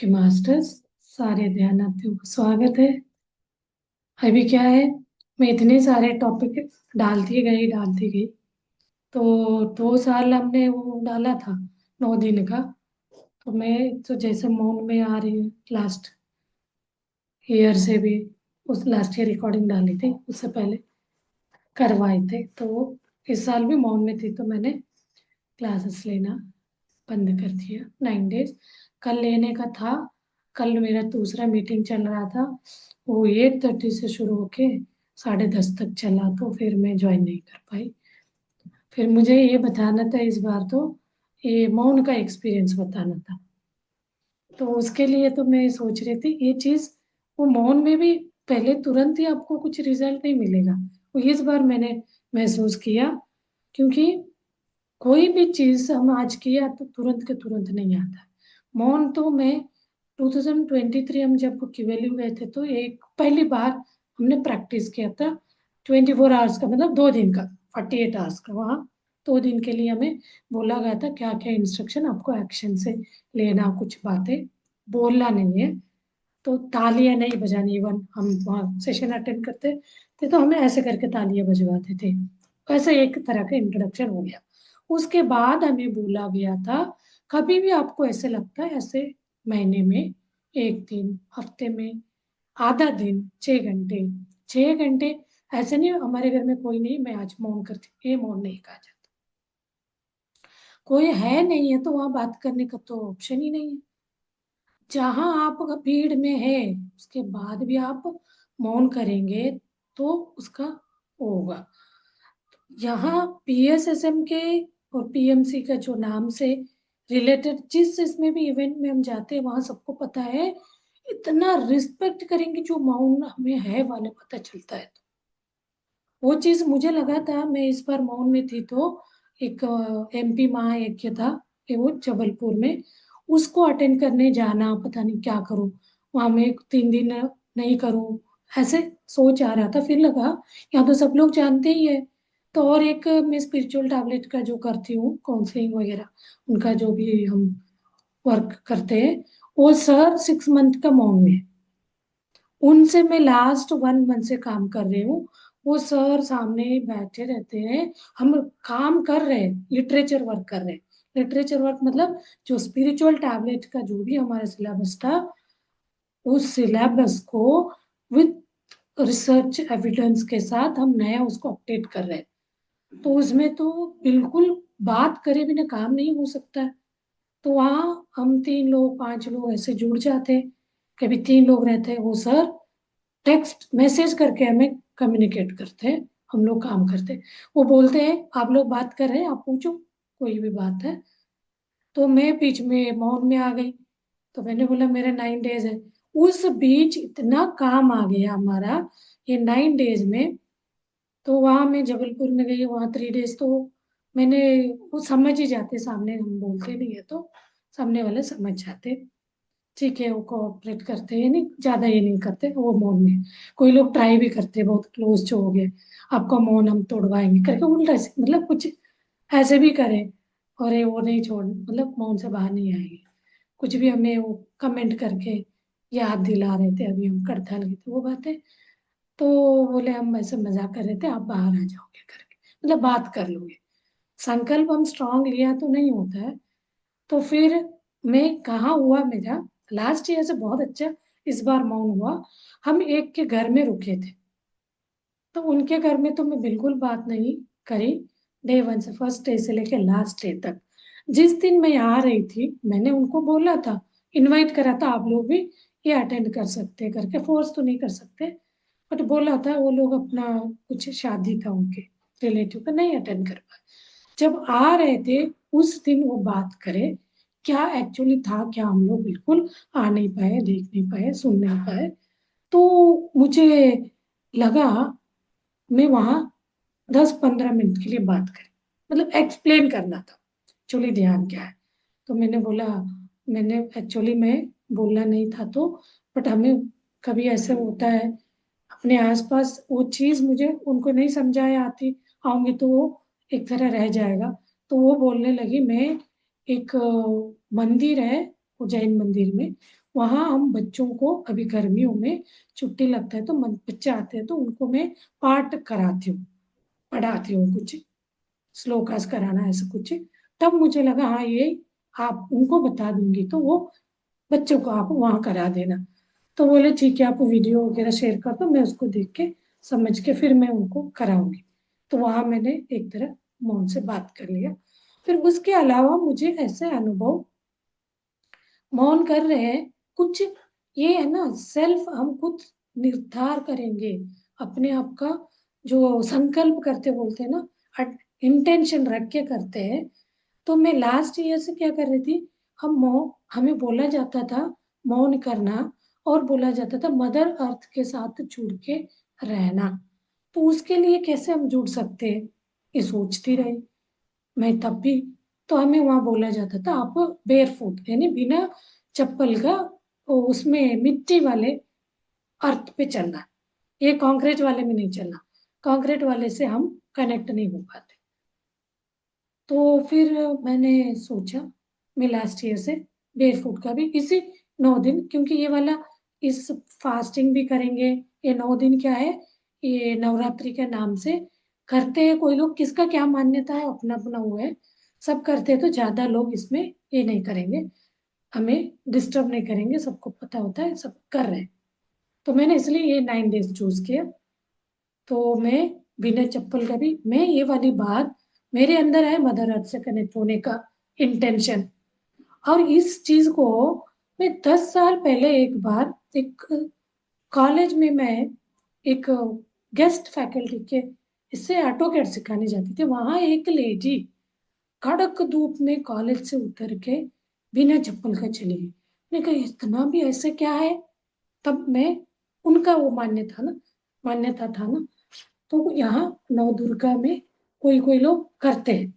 के मास्टर्स सारे ध्यानार्थियों को स्वागत है। अभी क्या है, मैं इतने सारे टॉपिक डालती गई। तो 2 साल हमने वो डाला था, 9 दिन का। तो मैं तो जैसे मौन में आ रही हूँ, लास्ट ईयर से भी उस लास्ट ईयर रिकॉर्डिंग डाली थी, उससे पहले करवाए थे। तो इस साल भी मौन में थी, तो मैंने क्लासेस लेना बंद कर दिया 9 डेज। कल लेने का था, कल मेरा दूसरा मीटिंग चल रहा था, वो 8:30 से शुरू होके 10:30 तक चला, तो फिर मैं ज्वाइन नहीं कर पाई। फिर मुझे ये बताना था इस बार, तो ये मौन का एक्सपीरियंस बताना था। तो उसके लिए तो मैं सोच रही थी ये चीज़, वो मौन में भी पहले तुरंत ही आपको कुछ रिजल्ट नहीं मिलेगा। वो इस बार मैंने महसूस किया, क्योंकि कोई भी चीज हम आज किया तो तुरंत के तुरंत नहीं आता। मौन तो मैं 2023 हम जब क्यूएलयू गए थे, तो एक पहली बार हमने प्रैक्टिस किया था 24 आवर्स का, मतलब 2 दिन का, 48 आवर्स का। वहाँ 2 दिन के लिए हमें बोला गया था क्या क्या इंस्ट्रक्शन आपको एक्शन से लेना, कुछ बातें बोलना नहीं है। तो तालियां नहीं बजानी, इवन हम वहाँ सेशन अटेंड करते थे तो हमें ऐसे करके तालियां बजवाते थे। ऐसे एक तरह का इंट्रोडक्शन हो गया। उसके बाद हमें बोला गया था, कभी भी आपको ऐसे लगता है, ऐसे महीने में एक दिन, हफ्ते में आधा दिन, 6 घंटे, 6 घंटे, ऐसे नहीं हमारे घर में कोई नहीं मैं आज मौन करती, ये मौन नहीं कहा जाता। कोई है नहीं है तो वहां बात करने का तो ऑप्शन ही नहीं है। जहां आप भीड़ में है उसके बाद भी आप मौन करेंगे तो उसका होगा। यहाँ पीएसएसएम के और पीएमसी का जो नाम से रिलेटेड जिस इसमें भी इवेंट में हम जाते हैं, वहां सबको पता है, इतना रिस्पेक्ट करेंगे जो मौन हमें है वाले पता चलता है। तो वो चीज मुझे लगा था, मैं इस बार मौन में थी तो एक एमपी महायज्ञ था, वो जबलपुर में, उसको अटेंड करने जाना, पता नहीं क्या करूं वहां में, 3 दिन नहीं करूं, ऐसे सोच आ रहा था। फिर लगा यहाँ तो सब लोग जानते ही है। तो और एक मैं स्पिरिचुअल टैबलेट का जो करती हूँ, काउंसलिंग वगैरह, उनका जो भी हम वर्क करते हैं, वो सर 6 मंथ का मौन में है। उनसे मैं लास्ट 1 मंथ से काम कर रही हूँ। वो सर सामने बैठे रहते हैं, हम काम कर रहे हैं, लिटरेचर वर्क कर रहे हैं। लिटरेचर वर्क मतलब जो स्पिरिचुअल टैबलेट का जो भी हमारा सिलेबस था, उस सिलेबस को विद रिसर्च एविडेंस के साथ हम नया उसको अपडेट कर रहे हैं। तो उसमें तो बिल्कुल बात करे बिना काम नहीं हो सकता है। तो वहाँ हम 3 लोग 5 लोग ऐसे जुड़ जाते हैं, कभी 3 लोग रहते हैं, वो सर टेक्स्ट मैसेज करके हमें कम्युनिकेट करते हैं, हम लोग काम करते हैं। वो बोलते हैं आप लोग बात कर रहे हैं, आप पूछो कोई भी बात है। तो मैं बीच में मौन में आ गई, तो मैंने बोला मेरे 9 डेज है। उस बीच इतना काम आ गया हमारा ये 9 डेज में। तो वहां मैं जबलपुर में गई, वहां 3 डेज तो मैंने, वो समझ ही जाते, सामने हम बोलते नहीं है तो सामने वाले समझ जाते, ठीक है, वो कोऑपरेट करते हैं, नहीं ज्यादा ये नहीं करते वो मौन में। कोई लोग ट्राई भी करते हैं, बहुत क्लोज जो हो गए, आपका मौन हम तोड़वाएंगे करके, उल्टा मतलब कुछ ऐसे भी करें, और ये वो नहीं छोड़, मतलब मौन से बाहर नहीं आएंगे। कुछ भी हमें वो कमेंट करके याद दिला रहे थे, अभी हम करताल गए थे वो बातें, तो बोले हम ऐसे मजाक कर रहे थे, आप बाहर आ जाओगे करके, मतलब बात कर लोगे। संकल्प हम स्ट्रांग लिया तो नहीं होता है। तो फिर मैं कहाँ हुआ मेरा, लास्ट ईयर से बहुत अच्छा इस बार मौन हुआ। हम एक के घर में रुके थे, तो उनके घर में तो मैं बिल्कुल बात नहीं करी, डे 1 से, फर्स्ट डे से लेके लास्ट डे तक। जिस दिन मैं आ रही थी मैंने उनको बोला था, इनवाइट करा था, आप लोग भी ये अटेंड कर सकते हैं करके, फोर्स तो नहीं कर सकते, बट बोला था। वो लोग अपना कुछ शादी था उनके रिलेटिव का, नहीं अटेंड कर पाए। जब आ रहे थे उस दिन वो बात करे क्या एक्चुअली था, क्या हम लोग बिल्कुल आ नहीं पाए, देख नहीं पाए, सुन नहीं पाए। तो मुझे लगा मैं वहां 10-15 मिनट के लिए बात करी, मतलब एक्सप्लेन करना था एक्चुअली ध्यान क्या है। तो मैंने बोला, मैंने एक्चुअली मैं बोलना नहीं था तो, बट हमें कभी ऐसे होता है अपने आसपास, वो चीज मुझे उनको नहीं समझाया आती, आऊंगी तो वो एक तरह रह जाएगा। तो वो बोलने लगी, मैं एक मंदिर है उज्जैन मंदिर में, वहां हम बच्चों को, अभी गर्मियों में छुट्टी लगता है तो बच्चे आते हैं तो उनको मैं पाठ कराती हूँ, पढ़ाती हूँ, कुछ श्लोकास कराना ऐसा कुछ। तब मुझे लगा हाँ ये आप उनको बता दूंगी तो वो बच्चों को आप वहां करा देना। तो बोले ठीक है, आप वीडियो वगैरह शेयर कर दो, मैं उसको देख के समझ के फिर मैं उनको कराऊंगी। तो वहां मैंने एक तरह मौन से बात कर लिया। फिर उसके अलावा मुझे ऐसे अनुभव, मौन कर रहे हैं कुछ, ये है ना सेल्फ, हम खुद निर्धार करेंगे अपने आप का, जो संकल्प करते बोलते हैं ना, इंटेंशन रख के करते हैं। तो मैं लास्ट ईयर से क्या कर रही थी, हमें बोला जाता था मौन करना, और बोला जाता था मदर अर्थ के साथ जुड़ के रहना। तो उसके लिए कैसे हम जुड़ सकते हैं, ये सोचती रही मैं तब भी। तो हमें वहां बोला जाता था आप बेयर फुट यानी बिना चप्पल का, उसमें मिट्टी वाले अर्थ पे चलना, ये कंक्रीट वाले में नहीं चलना, कंक्रीट वाले से हम कनेक्ट नहीं हो पाते। तो फिर मैंने सोचा मैं लास्ट ईयर से बेयरफुट का भी इसी 9 दिन, क्योंकि ये वाला इस फास्टिंग भी करेंगे। ये 9 दिन क्या है, ये नवरात्रि के नाम से करते हैं, कोई लोग किसका क्या मान्यता है अपना अपना हुआ है, सब करते हैं। तो ज्यादा लोग इसमें ये नहीं करेंगे, हमें डिस्टर्ब नहीं करेंगे, सबको पता होता है सब कर रहे हैं। तो मैंने इसलिए ये 9 डेज चूज किया। तो मैं बिना चप्पल का भी, मैं ये वाली बात मेरे अंदर है मदर अर्थ से कनेक्ट होने का इंटेंशन। और इस चीज को मैं 10 साल पहले एक बार एक कॉलेज में मैं एक गेस्ट फैकल्टी के इससे ऑटो कैड सिखाने जाती थी। वहां एक लेडी कड़क धूप में कॉलेज से उतर के बिना चप्पल का चली गई। मैंने कहा इतना भी ऐसे क्या है। तब मैं, उनका वो मान्यता था ना। तो यहाँ नव दुर्गा में कोई कोई लोग करते हैं,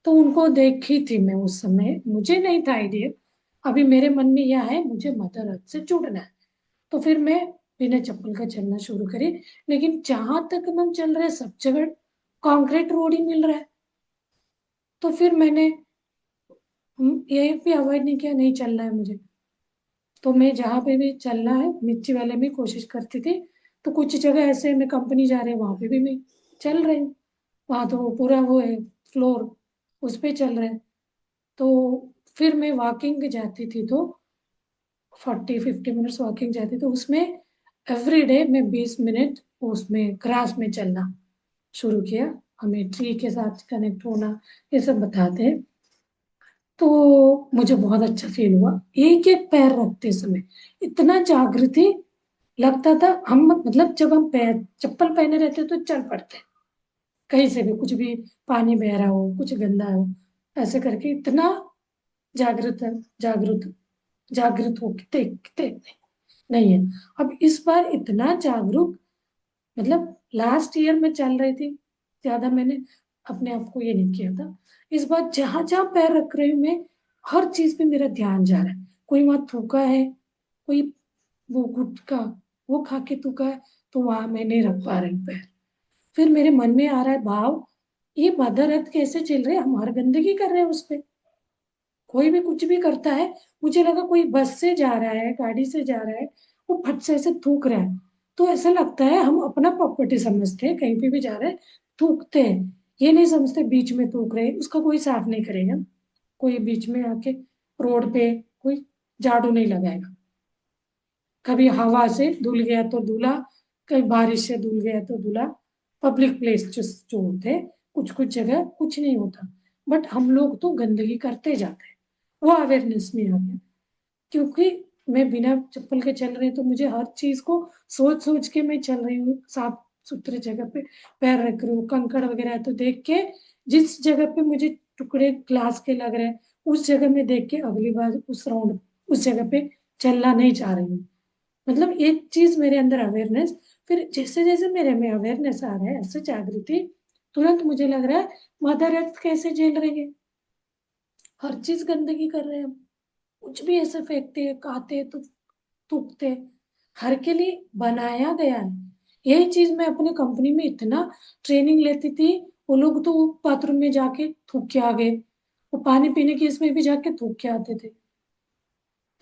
तो उनको देखी थी मैं उस समय, मुझे नहीं था आइडिया। अभी मेरे मन में यह है मुझे मदर अर्थ से जुड़ना है। तो फिर मैं बिना चप्पल का चलना शुरू करी। लेकिन जहां तक हम चल रहे सब जगह कंक्रीट रोड ही मिल रहा है। तो फिर मैंने ये भी अवॉइड नहीं किया, नहीं चलना है मुझे। तो मैं जहाँ पे भी चलना है मिर्ची वाले में कोशिश करती थी। तो कुछ जगह ऐसे मैं कंपनी जा रही हूँ वहां पे भी मैं चल रही हूँ, वहां तो पूरा वो है फ्लोर, उस पे चल रहे हैं। तो फिर मैं वॉकिंग जाती थी तो 40-50 मिनट्स वॉकिंग जाती, तो उसमें एवरी डे मैं 20 मिनट उसमें ग्रास में चलना शुरू किया। हमें ट्री के साथ कनेक्ट होना ये सब बताते हैं। तो मुझे बहुत अच्छा फील हुआ एक एक पैर रखते समय, इतना जागृति लगता था। हम मतलब जब हम पैर चप्पल पहने रहते तो चल पड़ते, कहीं से भी कुछ भी, पानी बह रहा हो कुछ गंदा हो, ऐसे करके इतना जागृत जागृत जागृत हो के देखते नहीं है। अब इस बार इतना जागरूक, मतलब लास्ट ईयर में चल रही थी, ज्यादा मैंने अपने आप को ये नहीं किया था। इस बार जहां जहां पैर रख रही हूँ मैं, हर चीज पे मेरा ध्यान जा रहा है। कोई वहां थूका है, कोई वो गुटखा वो खा के थूका है, तो वहां मैं नहीं रख पा रही हूँ पैर। फिर मेरे मन में आ रहा है भाव, ये मदर अर्थ कैसे चल रहे हैं, हम हर गंदगी कर रहे हैं उस पे। कोई भी कुछ भी करता है, मुझे लगा कोई बस से जा रहा है गाड़ी से जा रहा है, वो फट से ऐसे थूक रहा है, तो ऐसा लगता है हम अपना प्रॉपर्टी समझते हैं, कहीं पे भी जा रहे हैं थूकते हैं। ये नहीं समझते बीच में थूक रहे हैं, उसका कोई साफ नहीं करेगा, कोई बीच में आके रोड पे कोई झाड़ू नहीं लगाएगा। कभी हवा से धुल गया तो धुला, कभी बारिश से धुल गया तो धुला। पब्लिक प्लेस जो होते हैं, कुछ कुछ जगह कुछ नहीं होता, बट हम लोग तो गंदगी करते जाते हैं। वो अवेयरनेस में आ गया, क्योंकि मैं बिना चप्पल के चल रही तो मुझे हर चीज को सोच सोच के मैं चल रही हूँ, साफ सुथरे जगह पे पैर रख रही हूँ, कंकड़ वगैरह है तो देख के, जिस जगह पे मुझे टुकड़े ग्लास के लग रहे हैं उस जगह में देख के अगली बार उस राउंड उस जगह पे चलना नहीं चाह रही हूँ। मतलब एक चीज मेरे अंदर अवेयरनेस, फिर जैसे जैसे मेरे में अवेयरनेस आ रहा है ऐसे जागृति, तुरंत मुझे लग रहा है मदर अर्थ कैसे झेल रही है, हर चीज गंदगी कर रहे हैं हम, कुछ भी ऐसे फेंकते हैं खाते हैं तो थूकते हैं। हर के लिए बनाया गया है। यही चीज मैं अपने कंपनी में इतना ट्रेनिंग लेती थी, वो लोग तो बाथरूम में जाके थूक के आ गए, वो पानी पीने की इसमें भी जाके थूक के आते थे।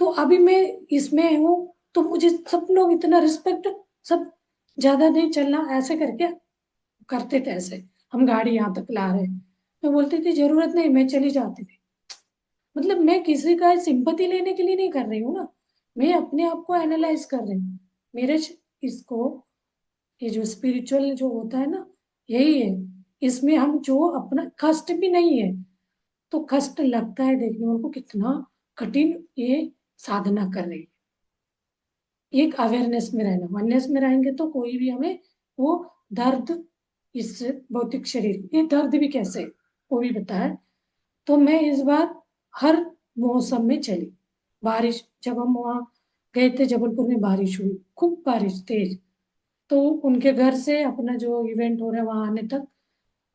तो अभी मैं इसमें हूँ, तो मुझे सब लोग इतना रिस्पेक्ट, सब ज्यादा नहीं चलना ऐसे करके करते थे। ऐसे हम गाड़ी यहाँ तक ला रहे हैं, मैं बोलती थी जरूरत नहीं, मैं चली जाती थी। मतलब मैं किसी का सिंपैथी लेने के लिए नहीं कर रही हूँ ना, मैं अपने आप को एनालाइज कर रही हूँ। मेरे इसको, ये जो स्पिरिचुअल जो होता है ना, यही है। इसमें हम जो अपना कष्ट भी नहीं है, तो कष्ट लगता है देखने वालों को कितना कठिन ये साधना कर रही है। एक अवेयरनेस में रहना, वननेस में रहेंगे तो कोई भी हमें वो दर्द, इस भौतिक शरीर ये दर्द भी कैसे है, वो भी बताया। तो मैं इस बार हर मौसम में चली। बारिश, जब हम वहाँ गए थे जबलपुर में, बारिश हुई, खूब बारिश तेज। तो उनके घर से अपना जो इवेंट हो रहा है वहां आने तक,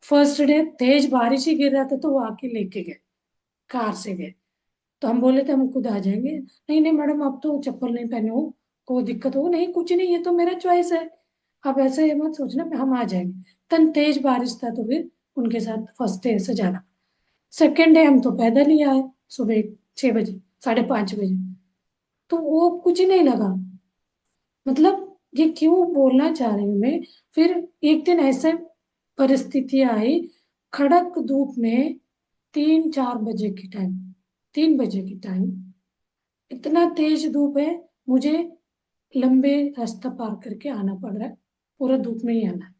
फर्स्ट डे तेज बारिश ही गिर रहा था, तो वो आके लेके गए, कार से गए। तो हम बोले थे हम खुद आ जाएंगे, नहीं नहीं मैडम आप तो चप्पल नहीं पहने हो, कोई दिक्कत हो नहीं, कुछ नहीं, ये तो मेरा चॉइस है, आप ऐसे ये मत सोचना, हम आ जाएंगे। तन तेज बारिश था, तो फिर उनके साथ फर्स्ट डे से जाना। सेकेंड डे हम तो पैदल ही आए, सुबह 6 बजे, 5:30 बजे। तो वो कुछ ही नहीं लगा। मतलब ये क्यों बोलना चाह रही हूँ मैं। फिर एक दिन ऐसे परिस्थिति आई, कड़क धूप में, 3-4 बजे की टाइम, 3 बजे की टाइम, इतना तेज धूप है, मुझे लंबे रास्ता पार करके आना पड़ रहा है, पूरा धूप में ही आना है।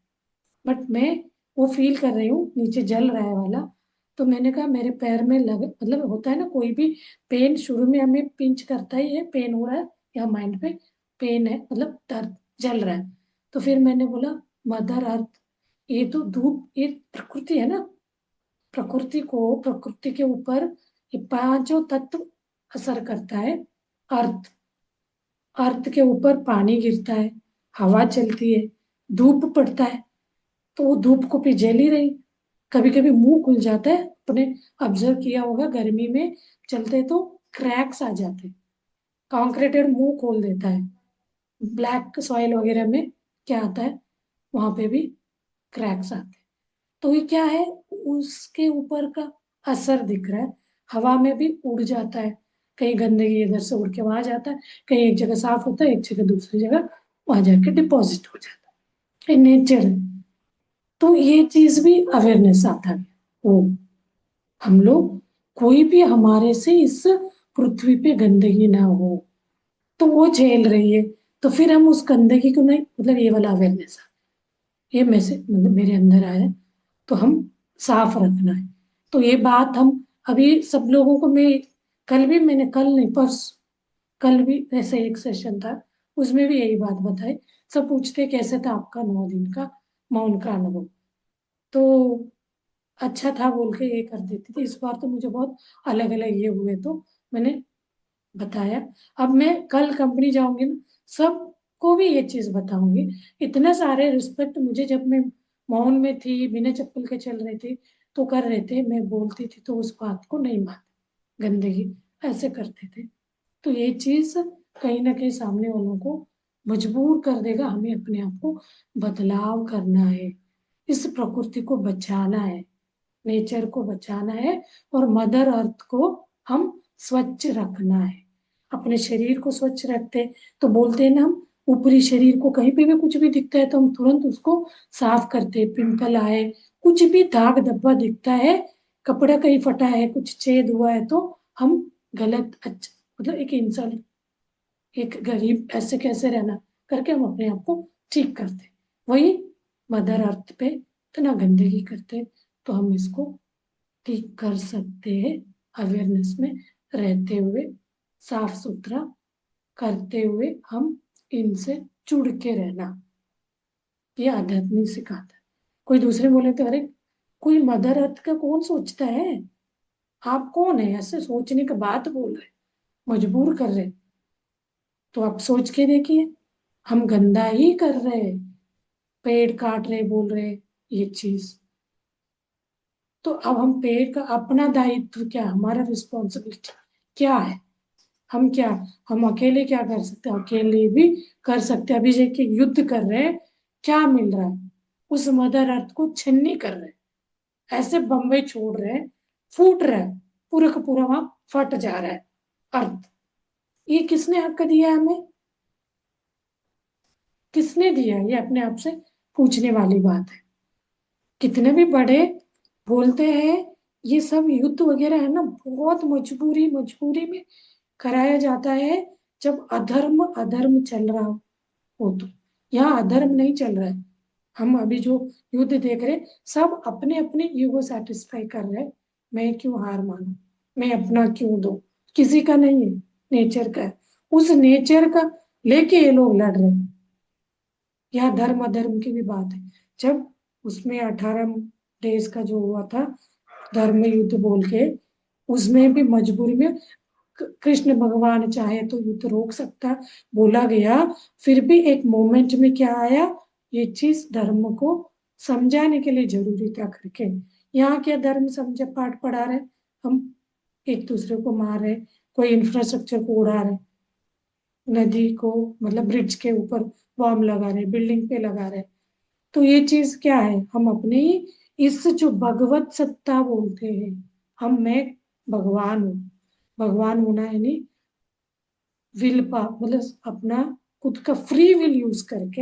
बट मैं वो फील कर रही हूँ नीचे जल रहा है वाला। तो मैंने कहा मेरे पैर में लग, मतलब होता है ना कोई भी पेन शुरू में हमें पिंच करता ही है, पेन हो रहा है या माइंड पे पेन है, मतलब दर्द, जल रहा है। तो फिर मैंने बोला मदर अर्थ, ये तो धूप, ये प्रकृति है ना, प्रकृति के ऊपर ये पांचों तत्व असर करता है। अर्थ, अर्थ के ऊपर पानी गिरता है, हवा चलती है, धूप पड़ता है, तो वो धूप को भी जल ही रही। कभी कभी मुंह खुल जाता है, अपने ऑब्जर्व किया होगा गर्मी में चलते तो क्रैक्स आ जाते हैं, कॉन्क्रीटेड मुंह खोल देता है। ब्लैक सॉइल वगैरह में क्या आता है, वहां पे भी क्रैक्स आते हैं। तो ये क्या है, उसके ऊपर का असर दिख रहा है। हवा में भी उड़ जाता है, कहीं गंदगी इधर से उड़ के वहां जाता है, कहीं एक जगह साफ होता है, एक जगह दूसरी जगह वहां जाके डिपॉजिट हो जाता है, नेचर है। तो ये चीज भी अवेयरनेस आता है। वो हम लोग, कोई भी हमारे से इस पृथ्वी पे गंदगी ना हो, तो वो झेल रही है, तो फिर हम उस गंदगी को नहीं, मतलब ये वाला अवेयरनेस, ये मैसेज मतलब मेरे अंदर आया, तो हम साफ रखना है। तो ये बात हम अभी सब लोगों को, मैं कल भी, मैंने कल नहीं परस, कल भी ऐसे एक सेशन था, उसमें भी यही बात बताई। सब पूछते कैसे था आपका 9 दिन का मौन का अनुभव, तो अच्छा था बोल के ये कर देती थी। इस बार तो मुझे बहुत अलग अलग ये हुए, तो मैंने बताया। अब मैं कल कंपनी जाऊंगी ना, सबको भी ये चीज बताऊंगी। इतने सारे रिस्पेक्ट मुझे, जब मैं मौन में थी, बिना चप्पल के चल रहे थे, तो कर रहे थे, मैं बोलती थी तो उस बात को नहीं मानते, गंदगी ऐसे करते थे। तो ये चीज कहीं ना कहीं सामने वालों को मजबूर कर देगा, हमें अपने आप को बदलाव करना है, इस प्रकृति को बचाना है, नेचर को बचाना है, और मदर अर्थ को हम स्वच्छ रखना है। अपने शरीर को स्वच्छ रखते, तो बोलते हैं ना हम, ऊपरी शरीर को कहीं पे भी कुछ भी दिखता है तो हम तुरंत उसको साफ करते, पिंपल आए, कुछ भी दाग धब्बा दिखता है, कपड़ा कहीं फटा है, कुछ छेद हुआ है, तो हम गलत, अच्छा मतलब एक इंसान, एक गरीब ऐसे कैसे रहना करके हम अपने आप को ठीक करते। वही मदर अर्थ पे इतना गंदगी करते, तो हम इसको ठीक कर सकते हैं, अवेयरनेस में रहते हुए, साफ सुथरा करते हुए हम इनसे जुड़ के रहना, ये आध्यात्मिक सिखाता है। कोई दूसरे बोले तो अरे कोई मदर अर्थ का कौन सोचता है, आप कौन है ऐसे सोचने का बात बोल रहे, मजबूर कर रहे। तो आप सोच के देखिए, हम गंदा ही कर रहे हैं, पेड़ काट रहे, बोल रहे ये चीज। तो अब हम पेड़ का अपना दायित्व क्या, हमारा रिस्पॉन्सिबिलिटी क्या है, हम क्या, हम अकेले क्या कर सकते हैं, अकेले भी कर सकते हैं। अभी देखिए युद्ध कर रहे हैं, क्या मिल रहा है, उस मदर अर्थ को छन्नी कर रहे हैं, ऐसे बम्बई छोड़ रहे हैं, फूट रहा है, पूरा का पूरा वहां फट जा रहा है अर्थ। ये किसने हक दिया हमें? किसने दिया? ये अपने आप से पूछने वाली बात है। कितने भी बड़े बोलते हैं, ये सब युद्ध वगैरह है ना, बहुत मजबूरी मजबूरी में कराया जाता है, जब अधर्म अधर्म चल रहा हो तो। यहाँ अधर्म नहीं चल रहा है। हम अभी जो युद्ध देख रहे हैं, सब अपने अपने ईगो सेटिस्फाई कर रहे हैं। मैं क्यों हार मानूं, मैं अपना क्यों दूं? किसी का नहीं है, नेचर का है। उस नेचर का लेके ये लोग लड़ रहे हैं। यह धर्म अधर्म की भी बात है। जब उसमें 18 डेज का जो हुआ था धर्म युद्ध बोल के, उसमें भी मजबूरी में कृष्ण भगवान चाहे तो युद्ध रोक सकता बोला गया। फिर भी एक मोमेंट में क्या आया, ये चीज धर्म को समझाने के लिए जरूरी था करके। यहाँ क्या धर्म समझे पाठ पढ़ा रहे, हम एक दूसरे को मार रहे, कोई इंफ्रास्ट्रक्चर को उड़ा रहे, नदी को मतलब ब्रिज के ऊपर बॉम्ब लगा रहे, बिल्डिंग पे लगा रहे। तो ये चीज क्या है, हम अपने ही इस जो भगवत सत्ता बोलते हैं, मैं भगवान हूँ। भगवान होना है नहीं, विल पा मतलब अपना खुद का फ्री विल यूज करके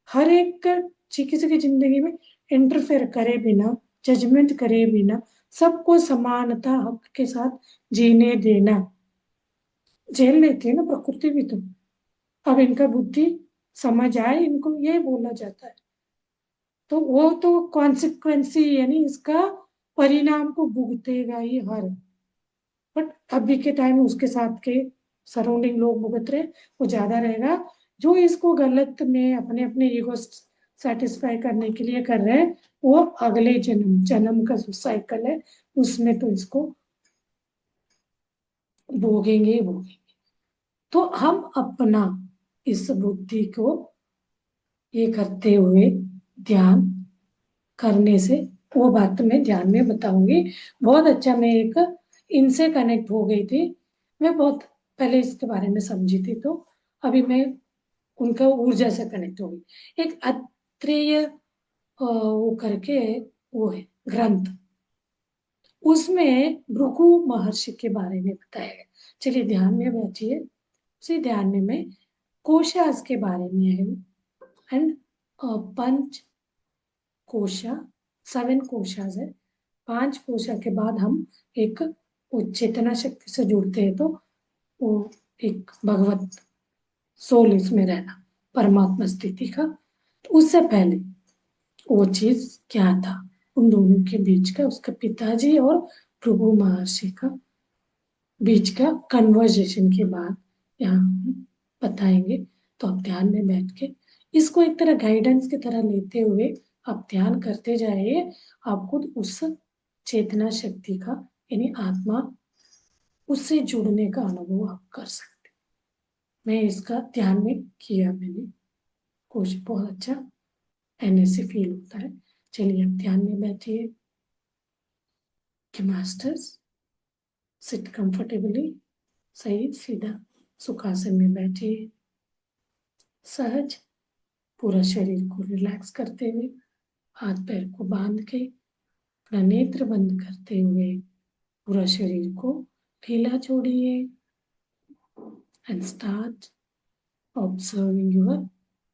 हर एक का किसी की जिंदगी में इंटरफेयर करे बिना, जजमेंट करे बिना, सबको समानता हक के साथ जीने देना। झेल लेती है ना प्रकृति भी तो। अब इनका बुद्धि समझ आए, इनको ये बोला जाता है, तो वो तो कॉन्सिक्वेंसी यानी इसका परिणाम को भुगतेगा ही हर। बट अभी के टाइम उसके साथ के सराउंडिंग लोग भुगत रहे, वो ज्यादा रहेगा। जो इसको गलत में अपने अपने ईगो सेटिस्फाई करने के लिए कर रहे हैं, वो अगले जन्म जन्म का जो साइकिल है उसमें तो इसको भोगेंगे ही भोगेंगे। तो हम अपना इस बुद्धि को ये करते हुए ध्यान करने से, वो बात मैं ध्यान में बताऊंगी। बहुत अच्छा, मैं एक इनसे कनेक्ट हो गई थी। मैं बहुत पहले इसके बारे में समझी थी, तो अभी मैं उनका ऊर्जा से कनेक्ट हो गई। एक अत्रेय वो करके वो है ग्रंथ, उसमें भृगु महर्षि के बारे में बताया गया। चलिए ध्यान में बैठिए। उसी ध्यान में मैं कोशास के बारे में है, एंड पंच कोशा, 7 कोशास है। 5 कोशा के बाद हम एक वो चेतना शक्ति से जुड़ते हैं, तो वो एक भगवत सोल इसमें रहना, परमात्मा स्थिति का। तो उससे पहले वो चीज क्या था, उन दोनों के बीच का, उसके पिताजी और भृगु महर्षि का बीच का कन्वर्जेशन के बाद यहाँ हम बताएंगे। तो आप ध्यान में बैठ के इसको एक तरह गाइडेंस की तरह लेते हुए आप ध्यान करते जाइए। आप खुद उस चेतना शक्ति का यानी आत्मा, उससे जुड़ने का अनुभव आप कर सकते। मैं इसका ध्यान में किया, मैंने कोशिश, बहुत अच्छा एनएससी फील होता है। चलिए आप ध्यान में बैठिए कि मास्टर्स सिट कंफर्टेबली, सही सीधा सुखासन में बैठिए। सहज पूरा शरीर को रिलैक्स करते हुए, हाथ पैर को बांध के, अपना नेत्र बंद करते हुए पूरा शरीर को ढीला छोड़िए, and start observing your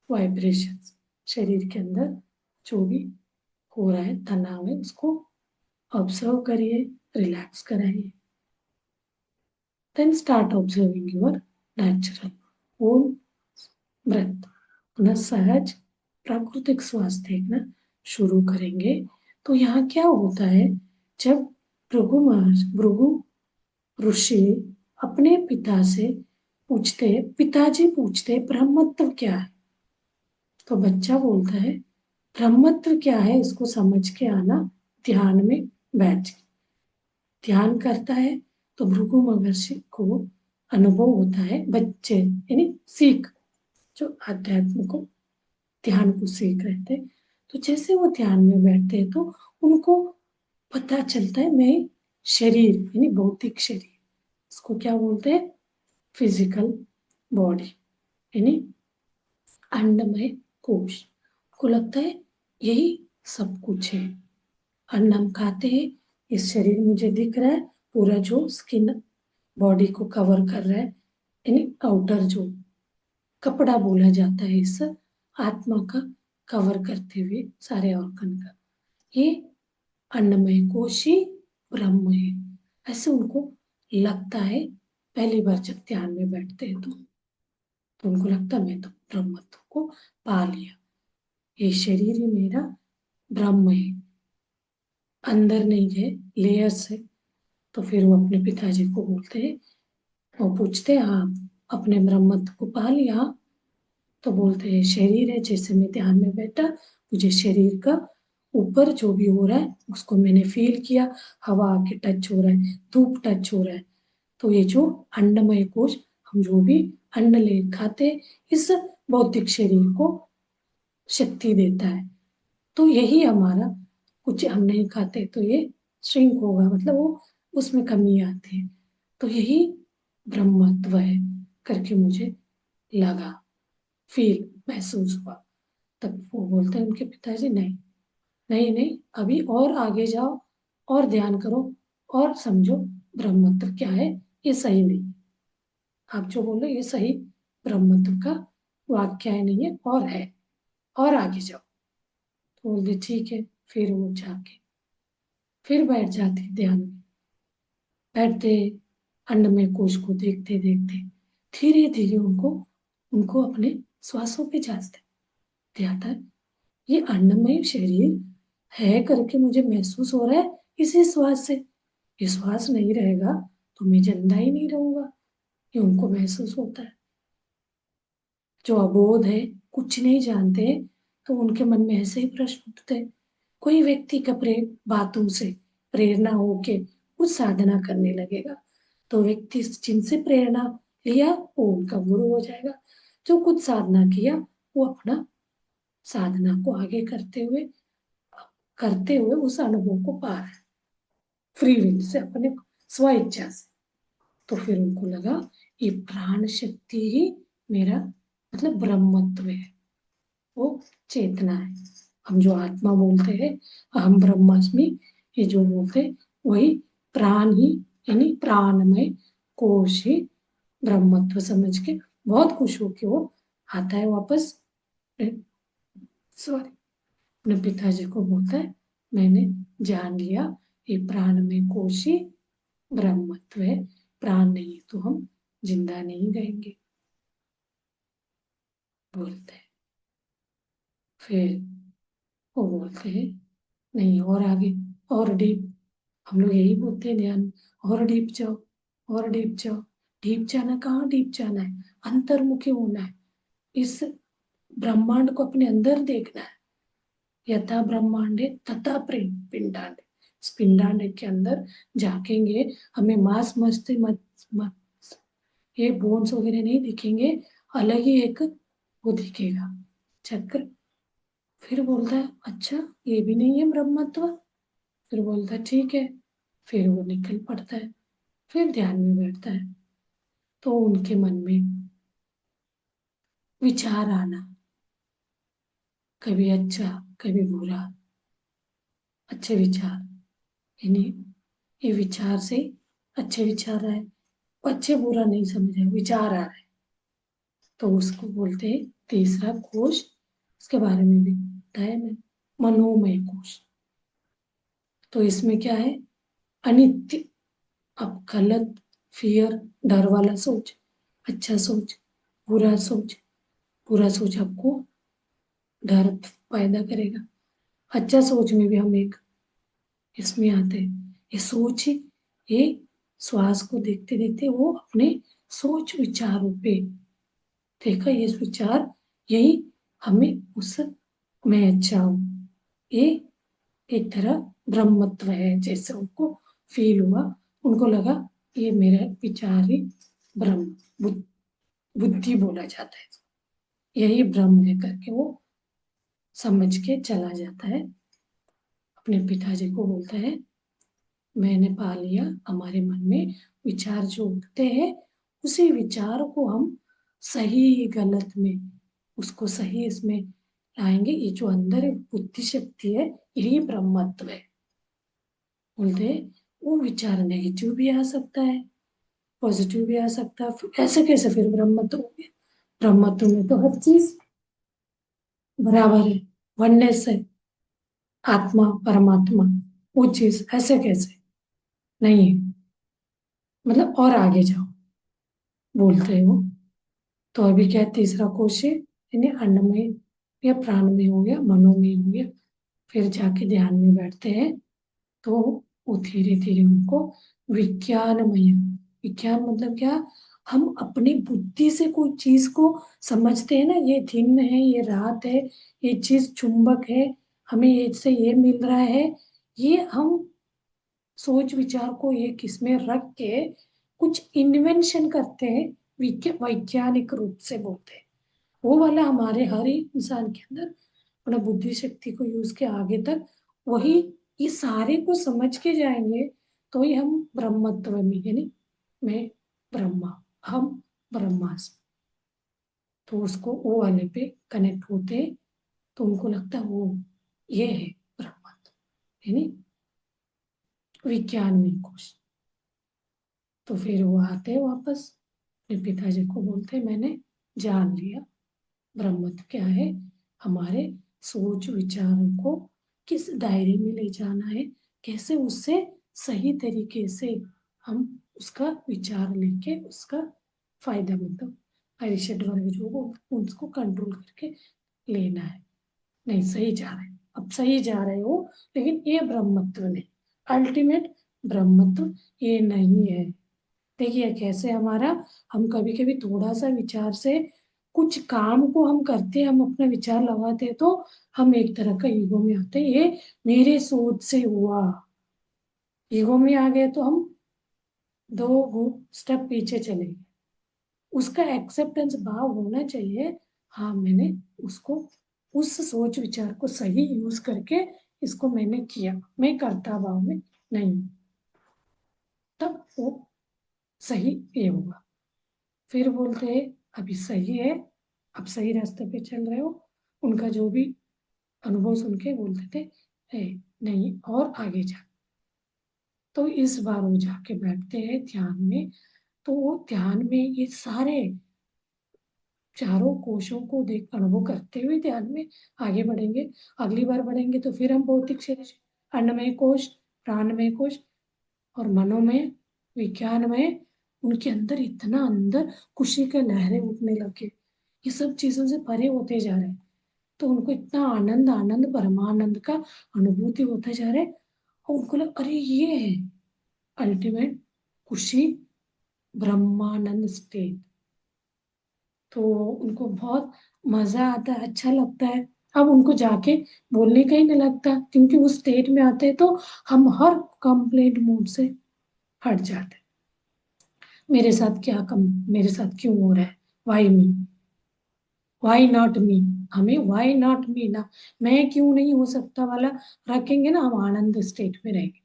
vibrations. शरीर के अंदर जो भी हो रहा है, तनाव है, उसको ऑब्जर्व करिए, रिलैक्स कराइए। Then start observing your natural own breath. अपना सहज प्राकृतिक श्वास देखना शुरू करेंगे। तो यहाँ क्या होता है, जब भृगु ऋषि अपने पिता से पूछते, पिताजी पूछते ब्रह्मत्व क्या है, तो बच्चा बोलता है ब्रह्मत्व क्या है, इसको समझ के आना ध्यान में बैठ के। ध्यान करता है तो भृगु महर्षि को अनुभव होता है, बच्चे यानी सीख, जो आध्यात्म को ध्यान को सीख रहे थे, तो जैसे वो ध्यान में बैठते हैं तो उनको पता चलता है मैं शरीर यानी भौतिक शरीर, इसको क्या बोलते हैं, फिजिकल बॉडी यानी अन्नमय कोश, को लगता है यही सब कुछ है। अन्न हम खाते हैं, इस शरीर मुझे दिख रहा है, पूरा जो स्किन बॉडी को कवर कर रहा है, यानी आउटर जो कपड़ा बोला जाता है इस आत्मा का कवर करते हुए सारे ऑर्गन का, ये अन्नमय कोश ही ब्रह्म है, ऐसे उनको लगता है। पहली बार जब ध्यान में बैठते हैं तो उनको लगता है मैं तो ब्रह्मत्व को पा लिया, ये शरीर ही मेरा ब्रह्म है, अंदर नहीं है, लेयर्स है। तो फिर वो अपने पिताजी को बोलते हैं, वो पूछते हैं हाँ अपने ब्रह्मत्व को पा लिया? तो बोलते हैं शरीर है, जैसे मैं ध्यान में बैठा मुझे शरीर का ऊपर जो भी हो रहा है उसको मैंने फील किया, हवा आके टच हो रहा है, धूप टच हो रहा है। तो ये जो अन्नमय कोश, हम जो भी अन्न ले खाते इस भौतिक शरीर को शक्ति देता है। तो यही हमारा, कुछ हम नहीं खाते तो ये श्रिंक होगा, मतलब वो उसमें कमी आती है। तो यही ब्रह्मत्व है करके मुझे लगा, फील महसूस हुआ। तब वो बोलते हैं उनके पिताजी, नहीं नहीं नहीं, अभी और आगे जाओ और ध्यान करो और समझो ब्रह्मत्व क्या है, ये सही नहीं है। आप जो बोल रहे हो ये सही ब्रह्मत्व का वाक्य नहीं है, और है, और आगे जाओ। तो बोलते ठीक है। फिर वो जाके फिर बैठ जाते ध्यान में, बैठते अन्नमय कोश को देखते देखते धीरे धीरे उनको उनको अपने श्वासों पे जाते आता है, ये अन्नमय शरीर है करके मुझे महसूस हो रहा है इसी श्वास से। ये श्वास नहीं रहेगा तो मैं जिंदा ही नहीं रहूंगा, ये उनको महसूस होता है। जो अबोध है, कुछ नहीं जानते, तो उनके मन में ऐसे ही प्रश्न उठते हैं। कोई व्यक्ति का बातों से प्रेरणा होके कुछ साधना करने लगेगा, तो व्यक्ति जिनसे प्रेरणा लिया वो उनका गुरु हो जाएगा। जो कुछ साधना किया वो अपना साधना को आगे करते हुए उस अनुभव को पा रहे हैं, फ्री विल से, अपने स्व इच्छा से। तो फिर उनको लगा ये प्राण शक्ति ही मेरा मतलब ब्रह्मत्व है, वो चेतना है। हम जो आत्मा बोलते हैं अहम ब्रह्मास्मि, ये जो बोलते हैं वही प्राण ही, यानी प्राणमय कोश ही ब्रह्मत्व समझ के बहुत खुश होके वो आता है वापस। सॉरी, अपने पिताजी को बोलता है मैंने जान लिया ये प्राणमय कोश ही ब्रह्मत्व है, प्राण नहीं तो हम जिंदा नहीं रहेंगे, बोलते हैं। फिर वो बोलते हैं नहीं और आगे, और डीप, हम लोग यही बोलते हैं ध्यान, और डीप जाओ, और डीप जाओ। डीप जाना, कहाँ डीप जाना है, अंतर्मुखी होना है, इस ब्रह्मांड को अपने अंदर देखना है। यथा ब्रह्मांडे तथा पिंडांड, इस पिंडांड के अंदर झांकेंगे, हमें मांस मस्ती ये बोन्स वगैरह नहीं दिखेंगे, अलग ही एक वो दिखेगा, चक्र। फिर बोलता है अच्छा ये भी नहीं है ब्रह्मत्व? फिर बोलता है ठीक है। फिर वो निकल पड़ता है, फिर ध्यान में बैठता है। तो उनके मन में विचार आना, कभी अच्छा कभी बुरा, अच्छे विचार, यानी ये विचार से अच्छे विचार आए, अच्छे बुरा नहीं समझे, विचार आ रहा है, तो उसको बोलते हैं तीसरा कोश। इसके बारे में भी बताया मैं, मनोमय कोश। तो इसमें क्या है, अनित्य, अब गलत, फियर, डर वाला सोच, अच्छा सोच, बुरा सोच। बुरा सोच आपको डर पैदा करेगा, अच्छा सोच में भी हम एक इसमें आते हैं, ये सोच ही, ये श्वास को देखते देखते वो अपने सोच विचारों पे देखा, ये विचार यही हमें उस, मैं अच्छा हूँ, ये एक तरह ब्रह्मत्व है जैसे उनको फील हुआ। उनको लगा ये मेरा विचार ही ब्रह्म, बुद्धि बोला जाता है, यही ब्रह्म है करके वो समझ के चला जाता है। अपने पिताजी को बोलता है मैंने पा लिया, हमारे मन में विचार जो उठते हैं उसी विचार को हम सही गलत में उसको सही इसमें लाएंगे, ये जो अंदर एक बुद्धि शक्ति है यही ब्रह्मत्व है। बोलते हैं वो विचार नेगेटिव भी आ सकता है, पॉजिटिव भी आ सकता है। ऐसे कैसे फिर ब्रह्मत्व हो गया? ब्रह्मत्व में तो हर चीज बराबर है, वननेस है, आत्मा परमात्मा, वो चीज ऐसे कैसे नहीं है? मतलब और आगे जाओ बोलते हो। तो अभी क्या है, तीसरा कोश है, यानी अन्नमय या प्राणमय हो गया, मनोमय हो गया। फिर जाके ध्यान में बैठते हैं तो वो धीरे धीरे उनको विज्ञानमय, विज्ञान मतलब क्या, हम अपनी बुद्धि से कोई चीज को समझते हैं ना, ये दिन है, ये रात है, ये चीज चुंबक है, हमें ये से ये मिल रहा है, ये हम सोच विचार को एक इसमें रख के कुछ इन्वेंशन करते हैं, वैज्ञानिक रूप से बोलते हैं। वो वाला हमारे हर एक इंसान के अंदर अपना बुद्धि शक्ति को यूज के आगे तक वही, ये सारे को समझ के जाएंगे तो ही हम ब्रह्मत्व में, यानी मैं ब्रह्मा, हम ब्रह्मास्मि, तो उसको वो वाले पे कनेक्ट होते हैं, तो उनको लगता है वो ये है ब्रह्मत्व, यानी विज्ञान में कुछ। तो फिर वो आते हैं वापस अपने पिताजी को, बोलते हैं मैंने जान लिया ब्रह्मत्व क्या है, हमारे सोच विचारों को किस दायरे में ले जाना है, कैसे उससे सही तरीके से हम उसका विचार लेके उसका फायदा, मतलब अरिषड वर्ग जो वो उसको कंट्रोल करके लेना है। नहीं सही जा रहे, अब सही जा रहे हो, लेकिन ये ब्रह्मत्व नहीं, अल्टीमेट ब्रह्मत्व ये नहीं है। देखिए कैसे हमारा, हम कभी कभी थोड़ा सा विचार से कुछ काम को हम करते हैं, हम अपना विचार लगाते हैं तो हम एक तरह का ईगो में आते हैं, ये मेरे सोच से हुआ, ईगो में आ गए तो हम दो स्टेप पीछे चले गए। उसका एक्सेप्टेंस भाव होना चाहिए, हाँ मैंने उसको उस सोच विचार को सही यूज करके इसको मैंने किया, मैं करता भाव में नहीं हूं। तब वो सही ये होगा। फिर बोलते हैं अभी सही है, अब सही रास्ते पे चल रहे हो। उनका जो भी अनुभव सुन के बोलते थे "ए, नहीं और आगे जा"। तो इस बार वो जाके बैठते हैं ध्यान में, तो वो ध्यान में ये सारे चारों कोशों को देख अनुभव करते हुए ध्यान में आगे बढ़ेंगे। अगली बार बढ़ेंगे तो फिर हम भौतिक शरीर, अन्नमय कोश, प्राणमय कोश और मनोमय, विज्ञानमय, उनके अंदर इतना अंदर खुशी के लहरें उठने लगे, ये सब चीजों से परे होते जा रहे हैं। तो उनको इतना आनंद आनंद परमानंद का अनुभूति होता जा रहा है, और उनको लग अरे ये है अल्टीमेट खुशी, ब्रह्मानंद स्टेट। तो उनको बहुत मजा आता है, अच्छा लगता है। अब उनको जाके बोलने का ही नहीं लगता, क्योंकि उस स्टेट में आते हैं तो हम हर कंप्लेंट मूड से हट जाते हैं। मेरे साथ क्या कम, मेरे साथ क्यों हो रहा है, why me, why not me, हमें वाई नॉट मी ना, मैं क्यों नहीं हो सकता वाला रखेंगे ना, हम आनंद स्टेट में रहेंगे।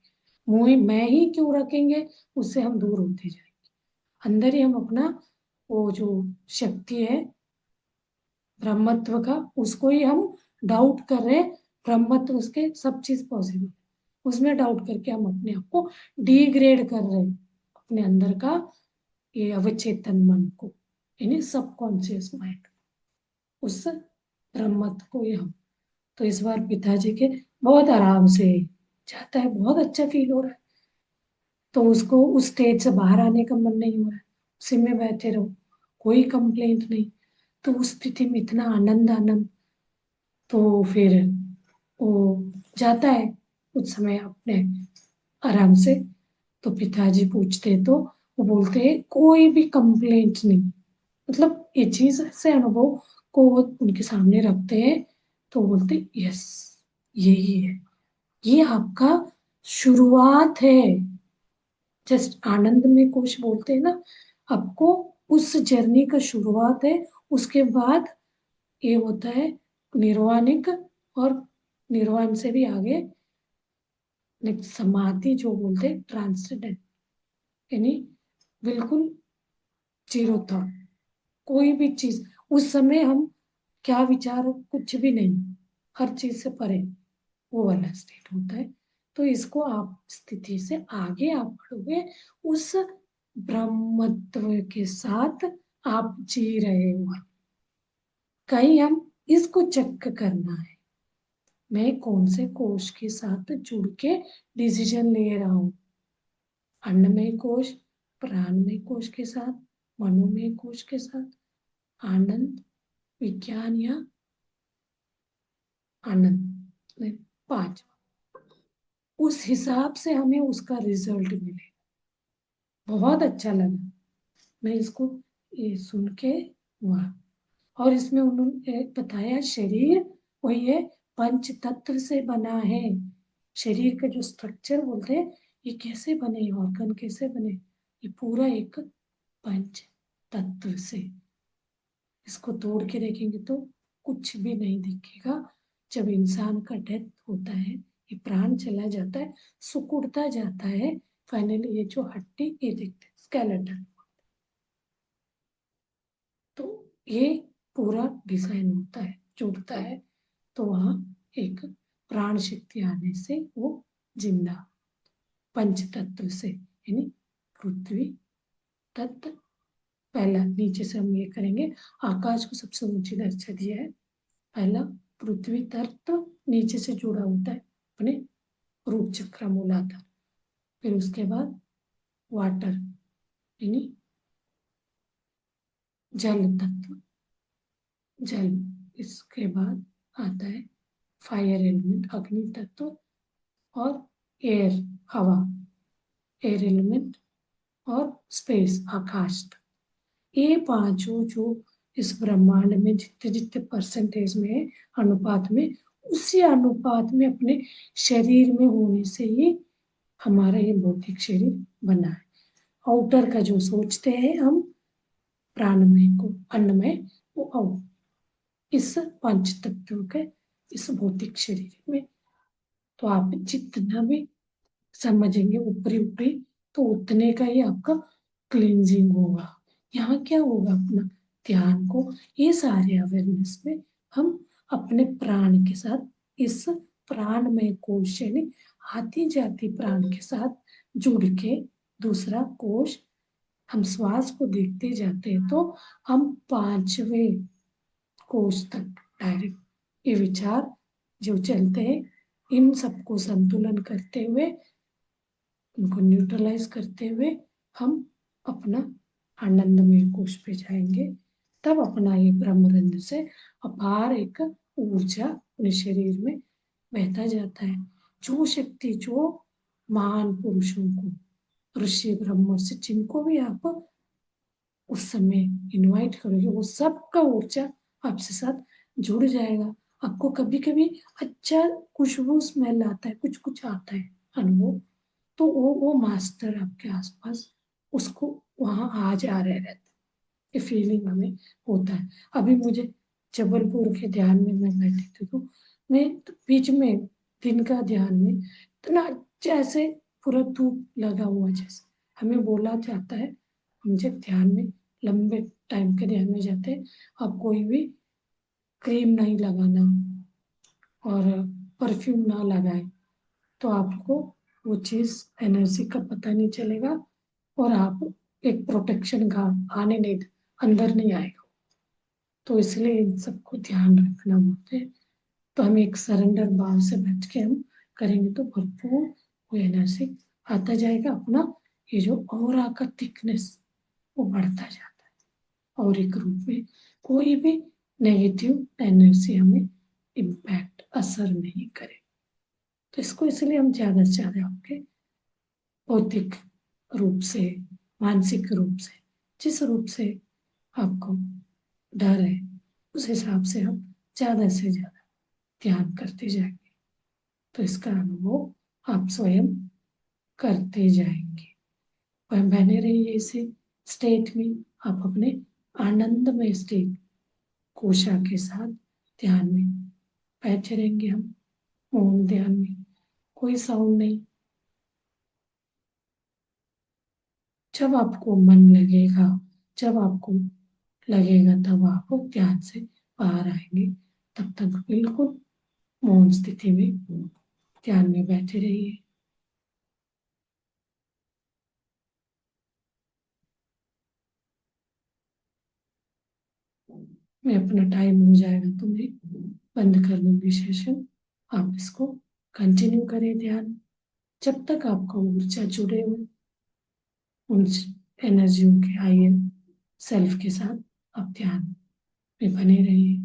मुझे मैं ही क्यों रखेंगे, उससे हम दूर होते जाएंगे। अंदर ही हम अपना वो जो शक्ति है ब्रह्मत्व का, उसको ही हम डाउट कर रहे हैं। ब्रह्मत्व उसके सब चीज पॉसिबल, उसमें डाउट करके हम अपने आप को डिग्रेड कर रहे हैं, अपने अंदर का ये अवचेतन मन को, यानी सबकॉन्शियस माइंड, उस ब्रह्मत्व को ही हम। तो इस बार पिताजी के बहुत आराम से जाता है, बहुत अच्छा फील हो रहा है। तो उसको उस स्टेज से बाहर आने का मन नहीं हो रहा है, उसी में बैठे रहो, कोई कंप्लेंट नहीं। तो उस स्थिति में इतना आनंद आनंद, तो फिर वो जाता है कुछ समय अपने आराम से। तो पिताजी पूछते तो वो बोलते हैं कोई भी कंप्लेंट नहीं, मतलब ये चीज से अनुभव को वो उनके सामने रखते हैं, तो बोलते यस यही है, ये आपका शुरुआत है। जस्ट आनंद में कुछ बोलते हैं ना, आपको उस जर्नी का शुरुआत है। उसके बाद ये होता है निर्वाणिक, और निर्वाण से भी आगे नेक्स्ट समाधि जो बोलते हैं ट्रांसडेंट, यानी बिल्कुल जीरो थॉट, कोई भी चीज उस समय हम क्या विचार कुछ भी नहीं, हर चीज से परे, वो वाला स्टेट होता है। तो इसको आप स्थिति से आगे आप बढ़ोगे, उस ब्रह्मत्व के साथ आप जी रहे हो। कहीं हम इसको चेक करना है, मैं कौन से कोश के साथ जुड़ के डिसीजन ले रहा हूँ। अन्नमय कोश, प्राणमय कोश के साथ, मनोमय कोश के साथ, आनंद, विज्ञान या आनंद, पांच। उस हिसाब से हमें उसका रिजल्ट मिले। बहुत अच्छा लगा मैं इसको ये सुन के हुआ। और इसमें उन्होंने बताया शरीर वो ये पंच तत्व से बना है। शरीर का जो स्ट्रक्चर बोलते हैं ये कैसे बने, ऑर्गन कैसे बने, ये पूरा एक पंच तत्व से। इसको तोड़ के देखेंगे तो कुछ भी नहीं दिखेगा। जब इंसान का डेथ होता है, ये प्राण चला जाता है, सुकुड़ता जाता है, फाइनली ये जो हड्डी ये दिखते हैं स्केलेटन। तो ये पूरा डिजाइन होता है, जुड़ता है, तो वहां एक प्राण शक्ति आने से वो जिंदा पंच तत्व से, यानी पृथ्वी तत्व पहला, नीचे से हम ये करेंगे। आकाश को सबसे ऊंची दर्जा दिया है। पहला पृथ्वी तत्व नीचे से जुड़ा होता है अपने रूट चक्र मूलाधार। फिर उसके बाद वाटर यानी जल तत्व, जल। इसके बाद आता है फायर एलिमेंट, अग्नि तत्व, और एयर, हवा, एयर एलिमेंट, और स्पेस, आकाश तत्व। ये पांचों जो इस ब्रह्मांड में जितने जितने परसेंटेज में है, अनुपात में, उसी अनुपात में अपने शरीर में होने से ही हमारा ये भौतिक शरीर बना है। आउटर का जो सोचते हैं हम प्राणमय को, अन्नमय, वो आउट इस पंच तत्वों के इस भौतिक शरीर में। तो आप जितना भी समझेंगे ऊपरी ऊपरी, तो उतने का ही आपका क्लींजिंग होगा। यहाँ क्या होगा, अपना ध्यान को ये सारे अवेयरनेस में हम अपने प्राण के साथ, इस प्राण में कोश यानी आती जाती प्राण के साथ जुड़ के, दूसरा कोश हम श्वास को देखते जाते हैं तो हम पांचवें कोश तक डायरेक्ट ये विचार जो चलते हैं, इन सबको संतुलन करते हुए, उनको न्यूट्रलाइज करते हुए हम अपना आनंदमय कोश पे जाएंगे। तब अपना ये ब्रह्मरंध्र से अपार एक ऊर्जा अपने शरीर में बहता जाता है। जो शक्ति जो महान पुरुषों को, ऋषि ब्रह्मर्षि जिनको भी आप उस समय इनवाइट करोगे, वो सबका ऊर्जा आपसे साथ जुड़ जाएगा। आपको कभी कभी अच्छा खुशबू स्मेल आता है, कुछ कुछ आता है अनुभव, तो वो मास्टर आपके आसपास उसको वहां आ जा रहे रहते, ये फीलिंग हमें होता है। अभी मुझे जबलपुर के ध्यान में मैं बैठी थी, तो मैं बीच में दिन का ध्यान में इतना जैसे पूरा धूप लगा हुआ, जैसे हमें बोला जाता है, हम जब ध्यान में लंबे टाइम के ध्यान में जाते हैं, आप कोई भी क्रीम नहीं लगाना और परफ्यूम ना लगाए, तो आपको वो चीज एनर्जी का पता नहीं चलेगा, और आप एक प्रोटेक्शन का आने नहीं, अंदर नहीं आएगा। तो इसलिए इन सबको ध्यान रखना होता है। तो हम एक सरेंडर भाव से बैठ के हम करेंगे तो भरपूर वो एनर्जी आता जाएगा। अपना ये जो ऑरा का थिकनेस वो बढ़ता जाता है, और एक रूप में कोई भी नेगेटिव एनर्जी हमें इम्पैक्ट असर नहीं करे। तो इसको इसलिए हम ज्यादा से ज्यादा आपके भौतिक रूप से, मानसिक रूप से, जिस रूप से आपको डर है, उस हिसाब से हम ज्यादा से ज्यादा ध्यान करते जाएंगे। तो इसका अनुभव आप स्वयं करते जाएंगे। वह बने रहिए इसी स्टेट में, आप अपने आनंदमय स्टेट कोशा के साथ ध्यान में बैठे रहेंगे। हम मौन ध्यान में, कोई साउंड नहीं। जब आपको मन लगेगा, जब आपको लगेगा, तब आप ध्यान से बाहर आएंगे। तब तक बिल्कुल मौन स्थिति में ध्यान में बैठे रहिए। मैं अपना टाइम हो जाएगा तो मैं बंद कर दूंगी सेशन। आप इसको कंटिन्यू करें ध्यान, जब तक आपका ऊर्जा जुड़े हुए उन एनर्जियों के हायर सेल्फ के साथ आप ध्यान में बने रहिए।